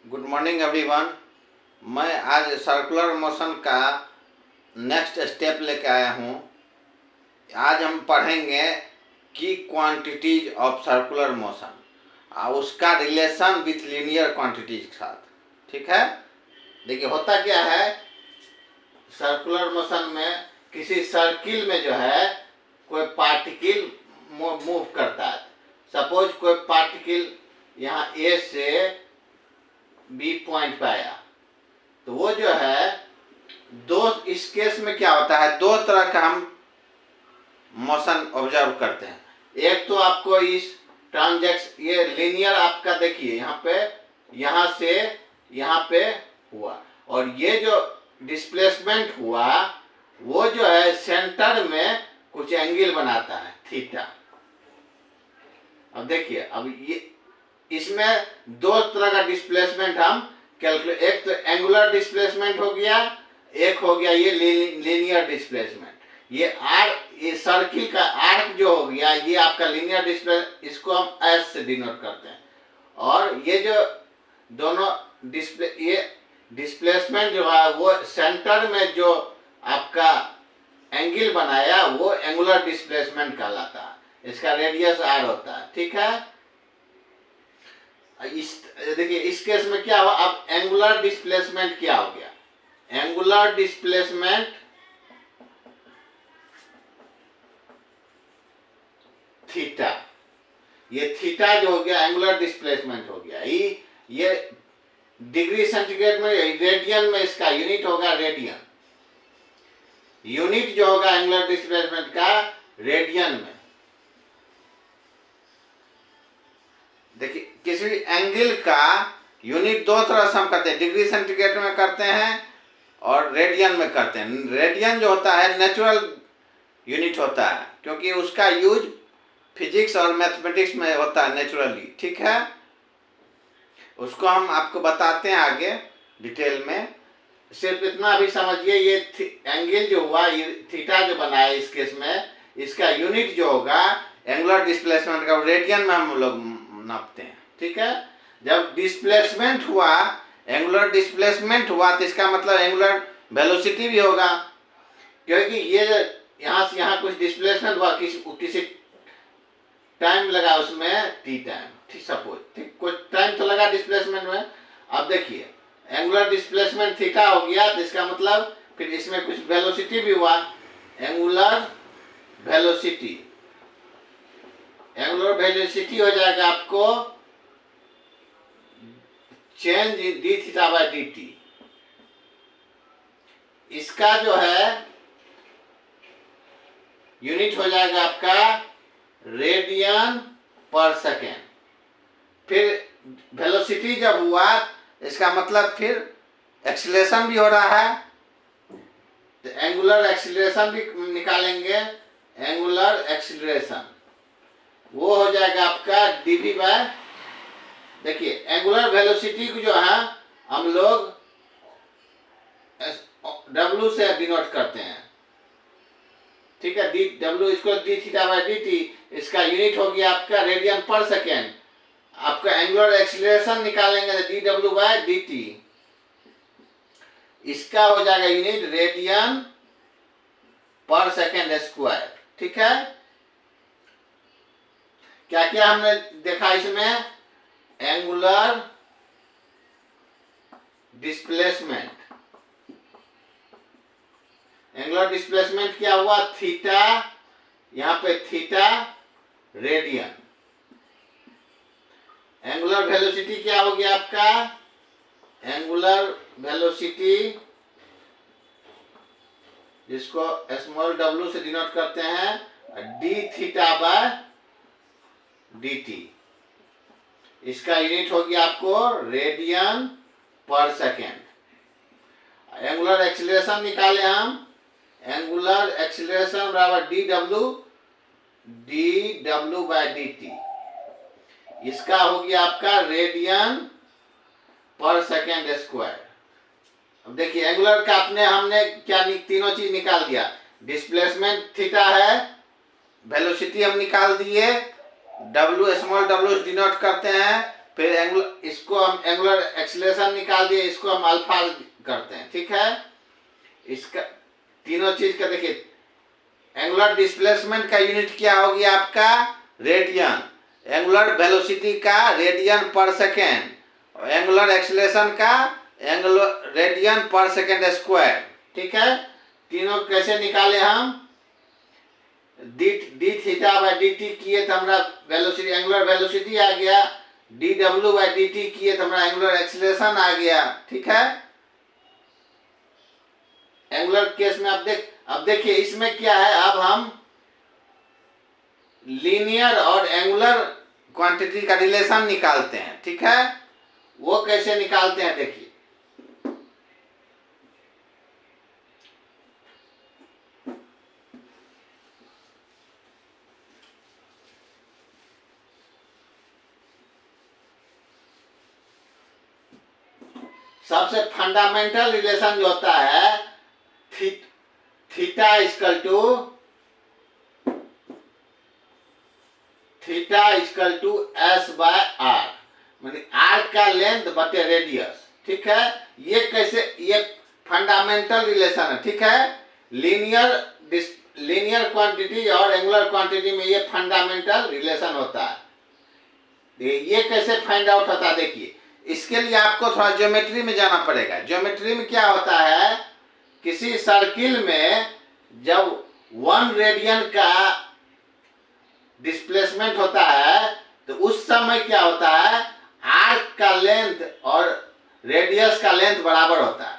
Good morning everyone. मैं आज circular motion का नेक्स्ट स्टेप लेके आया हूँ। आज हम पढ़ेंगे की क्वांटिटीज ऑफ सर्कुलर मोशन और उसका रिलेशन विथ लीनियर क्वांटिटीज के साथ। ठीक है, देखिए होता क्या है, सर्कुलर मोशन में किसी सर्किल में जो है कोई पार्टिकल मूव करता है। सपोज कोई पार्टिकल यहाँ ए से बी पॉइंट पे आया, तो वो जो है इस केस में क्या होता है, दो तरह का हम मोशन ऑब्जर्व करते हैं। एक तो आपको इस ट्रांजैक्शन ये लीनियर आपका देखिए यहाँ से यहाँ पे हुआ, और ये जो डिस्प्लेसमेंट हुआ वो जो है सेंटर में कुछ एंगल बनाता है थीटा। अब देखिए, अब ये इसमें दो तरह का डिस्प्लेसमेंट हम कैलकुलेट, एक तो एंगुलर डिस्प्लेसमेंट हो गया, एक हो गया ये लीनियर डिस्प्लेसमेंट। ये सर्किल का आर्क जो हो गया ये आपका लीनियर डिस्प्लेसमेंट, इसको हम एस से डिनोट करते हैं। और ये जो दोनों ये डिस्प्लेसमेंट जो है वो सेंटर में जो आपका एंगल बनाया वो एंगुलर डिस्प्लेसमेंट कहलाता है, इसका रेडियस आर होता है। ठीक है, देखिए इस केस में क्या हुआ, अब एंगुलर डिस्प्लेसमेंट क्या हो गया, एंगुलर डिस्प्लेसमेंट थीटा, ये थीटा जो हो गया एंगुलर डिस्प्लेसमेंट हो गया। ये डिग्री सेंटीग्रेड में, रेडियन में इसका यूनिट होगा रेडियन। यूनिट जो होगा एंगुलर डिस्प्लेसमेंट का रेडियन में। देखिए किसी भी एंगल का यूनिट दो तरह से हम करते हैं, डिग्री सेंटीग्रेड में करते हैं और रेडियन में करते हैं। रेडियन जो होता है नेचुरल यूनिट होता है, क्योंकि उसका यूज फिजिक्स और मैथमेटिक्स में होता है नेचुरली। ठीक है, उसको हम आपको बताते हैं आगे डिटेल में। सिर्फ इतना अभी समझिए, ये एंगल जो हुआ, ये थीटा जो बना है इस केस में, इसका यूनिट जो होगा एंगुलर डिस्प्लेसमेंट का रेडियन में हम लोग नापते हैं। ठीक है, जब डिस्प्लेसमेंट हुआ, एंगुलर डिस्प्लेसमेंट हुआ, तो इसका मतलब एंगुलर वेलोसिटी भी होगा, क्योंकि ये यहाँ से यहाँ कुछ डिस्प्लेसमेंट हुआ, किसी टाइम लगा उसमें टी टाइम, ठीक सपोज, ठीक कुछ टाइम तो लगा डिस्प्लेसमेंट में। अब देखिए एंगुलर डिस्प्लेसमेंट थीटा हो गया, तो इसका मतलब फिर इसमें कुछ वेलोसिटी भी हुआ, एंगुलर वेलोसिटी। एंगुलर वेलोसिटी हो जाएगा आपको change in D theta by D T. इसका जो है यूनिट हो जाएगा आपका रेडियन पर सेकेंड। फिर वेलोसिटी जब हुआ, इसका मतलब फिर एक्सीलरेशन भी हो रहा है, तो एंगुलर एक्सीलरेशन भी निकालेंगे। एंगुलर एक्सीलरेशन वो हो जाएगा आपका डीवी बाय, देखिए एंगुलर वेलोसिटी को जो है हम लोग डब्ल्यू से डिनोट करते हैं। ठीक है, डी डब्ल्यू, इसको D theta by D T, इसका यूनिट हो गया आपका रेडियन पर सेकेंड। आपका एंगुलर एक्सीलरेशन निकालेंगे D W by D T, इसका हो जाएगा unit radian per second square. ठीक है, क्या क्या हमने देखा इसमें, एंगुलर डिस्प्लेसमेंट, एंगुलर डिस्प्लेसमेंट क्या हुआ, थीटा, यहाँ पे थीटा रेडियन। एंगुलर वेलोसिटी क्या हो गया आपका, एंगुलर वेलोसिटी जिसको स्मॉल डब्ल्यू से डिनोट करते हैं D theta by D T, इसका यूनिट हो गया आपको radian per second. Angular acceleration निकाले हम, एंगुलर एक्सीलरेशन बराबर D W by D T, इसका हो गया आपका रेडियन पर सेकेंड स्क्वायर। अब देखिए एंगुलर का हमने क्या तीनों चीज निकाल दिया, डिस्प्लेसमेंट थीटा है, वेलोसिटी हम निकाल दिए, डब्ल्यू स्मॉल डब्ल्यू डिनोट करते हैं फिर एंगुलर, इसको हम एंगुलर एक्सीलरेशन निकाल दिए, इसको हम अल्फा करते हैं, ठीक है। इसका तीनों चीज का देखिए, एंगुलर डिस्प्लेसमेंट का यूनिट क्या हो गया आपका, रेडियन। एंगुलर वेलोसिटी का रेडियन पर सेकेंड, और एंगुलर एक्सीलरेशन का angular radian per second square, ठीक है। तीनों कैसे निकाले हम, D theta by d T किए तो हमारा वेलोसिटी, एंगुलर वेलोसिटी आ गया, D W by d T किए तो हमारा एंगुलर एक्सीलरेशन आ गया, ठीक है। एंगुलर केस में अब देखिए इसमें क्या है, अब हम लीनियर और एंगुलर क्वांटिटी का रिलेशन निकालते हैं, ठीक है। वो कैसे निकालते हैं देखिए, सबसे फंडामेंटल रिलेशन जो होता है, theta equal to S by R, मानी आर का लेंथ बटे रेडियस, ठीक है। ये कैसे, ये फंडामेंटल रिलेशन है, ठीक है। लीनियर क्वांटिटी और एंगुलर क्वांटिटी में ये फंडामेंटल रिलेशन होता है। ये कैसे फाइंड आउट होता है देखिए, इसके लिए आपको थोड़ा ज्योमेट्री में जाना पड़ेगा। ज्योमेट्री में क्या होता है, किसी सर्किल में जब 1 रेडियन का डिस्प्लेसमेंट होता है तो उस समय क्या होता है, आर्क का लेंथ और रेडियस का लेंथ बराबर होता है।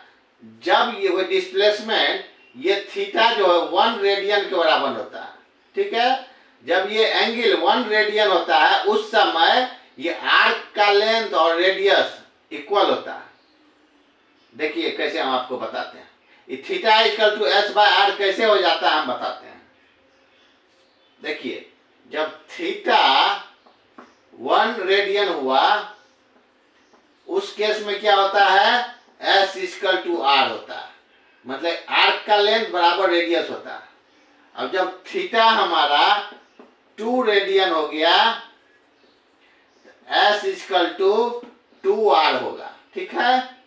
जब ये वो डिस्प्लेसमेंट, ये थीटा जो है 1 रेडियन के बराबर होता है, ठीक है। जब ये एंगल 1 रेडियन होता है उस समय ये आर्क का लेंथ और रेडियस इक्वल होता है। देखिए कैसे हम आपको बताते हैं, ये theta equal to S by R कैसे हो जाता है हम बताते हैं। देखिए जब थीटा 1 रेडियन हुआ उस केस में क्या होता है, एस इक्वल टू आर होता है, मतलब आर्क का लेंथ बराबर रेडियस होता है। अब जब थीटा हमारा 2 रेडियन हो गया, एस इक्वल टू 2r होगा, ठीक है।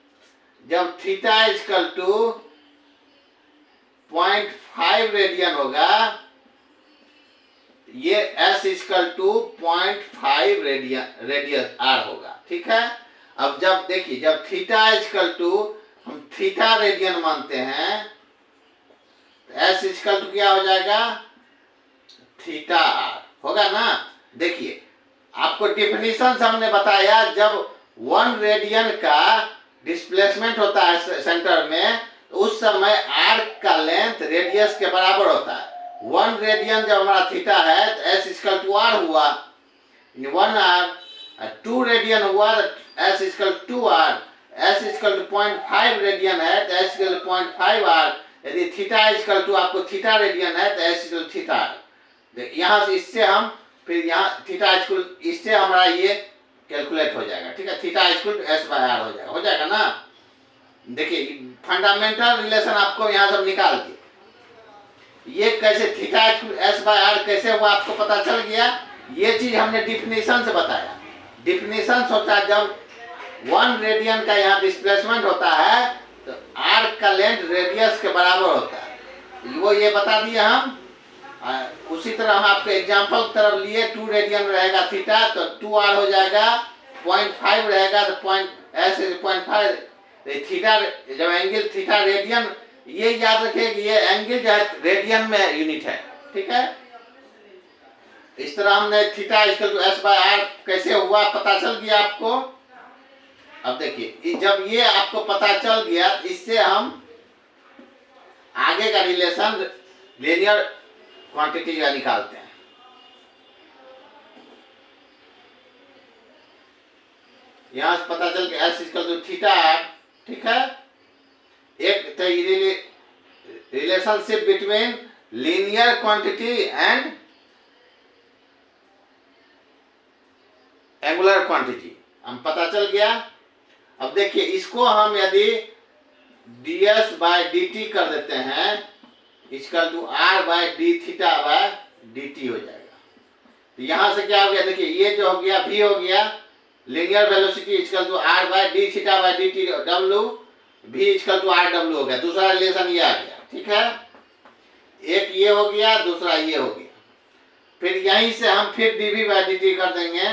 जब थीटा इक्वल टू 0.5 रेडियन होगा, ये S equal to 0.5 radius R होगा, ठीक है। अब जब देखिए, जब थीटा इक्वल टू, हम थीटा रेडियन मानते हैं, तो एस इक्वल टू क्या हो जाएगा, थीटा आर होगा ना। देखिए आपको डिफिनीशन हमने बताया, जब 1 रेडियन का डिस्प्लेसमेंट होता है सेंटर में, तो उस समय आर्क का लेंथ रेडियस के बराबर होता है। 1 रेडियन जब हमारा थीटा है तो एस इक्वल टू आर हुआ, 1r। 2 रेडियन हुआ तो S equal to R, S equal to 0.5 radian है तो एस इक्वल 0.5r। यदि थीटा इक्वल टू आपको थीटा रेडियन है तो एस इक्वल थीटा। यहाँ से इससे हम फिर यहाँ थीटा इक्वल, इससे हमारा ये कैलकुलेट हो जाएगा, ठीक है। Theta equal to S by R हो जाएगा ना। देखिए फंडामेंटल रिलेशन आपको यहाँ सब निकाल दिए, ये कैसे theta equal S by R कैसे हुआ आपको पता चल गया। ये चीज हमने डिफिनेशन से बताया। डिफिनेशन होता है जब 1 रेडियन का यहाँ डिस्प्लेसमेंट होता है तो आर्क का लेंथ रेडियस के बराबर होता है, वो ये बता दिया हम। उसी तरह हम आपके एग्जांपल की तरफ लिए, 2 रेडियन रहेगा थीटा तो 2r हो जाएगा, 0.5 रहेगा तो 0.5। थीटा जब एंगल थीटा रेडियन, ये याद रखिए कि ये एंगल जो है रेडियन में यूनिट है, ठीक है। इस तरह हमने theta equal to S by R कैसे हुआ पता चल गया आपको। अब देखिए जब ये आपको पता चल गया, इससे हम आगे का रिलेशन लीनियर क्वांटिटी का निकालते हैं। यहां से पता चल गया एस इक्वल टू थीटा, ठीक है। एक तो relationship between linear quantity and angular quantity हम पता चल गया। अब देखिए इसको हम यदि ds बाय dt कर देते हैं, equal to r by D theta by dt हो जाएगा। तो यहां से क्या हो गया, देखिए ये जो हो गया v हो गया, linear velocity equal to R by D theta by D T W भी इक्वल टू आर डब्ल्यू हो गया। दूसरा रिलेशन ये आ गया, ठीक है। एक ये हो गया, दूसरा ये हो गया। फिर यहीं से हम फिर dv बाय dt कर देंगे।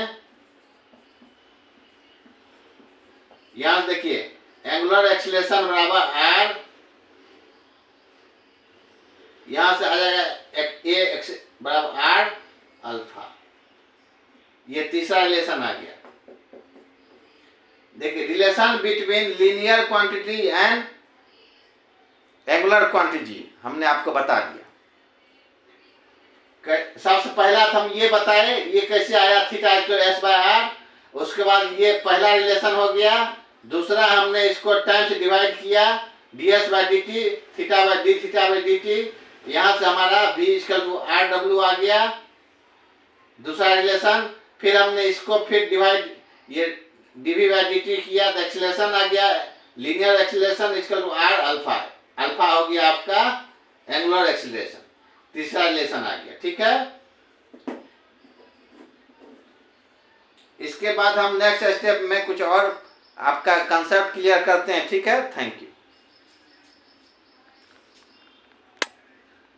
यहां देखिए एंगुलर एक्सीलरेशन बराबर r, यहां से आ जाएगा a एक्स बराबर r अल्फा। ये तीसरा रिलेशन आ गया। देखिए relation between linear quantity and angular quantity हमने आपको बता दिया। सबसे पहला हम ये बताए ये कैसे आया theta equal S by R. उसके बाद ये पहला रिलेशन हो गया। दूसरा हमने इसको टाइम से डिवाइड किया, d s by d t theta by d theta by d t. यहाँ से हमारा v इक्वल टू आर डब्ल्यू आ गया, दूसरा रिलेशन। फिर हमने इसको फिर डिवाइड ये dv बाई डी टी किया तो एक्सीलरेशन आ गया, linear acceleration equal to R alpha. Alpha हो गया आपका एंगुलर एक्सीलरेशन। तीसरा रिलेशन आ गया, ठीक है। इसके बाद हम नेक्स्ट स्टेप में कुछ और आपका कंसेप्ट क्लियर करते हैं, ठीक है। Thank you.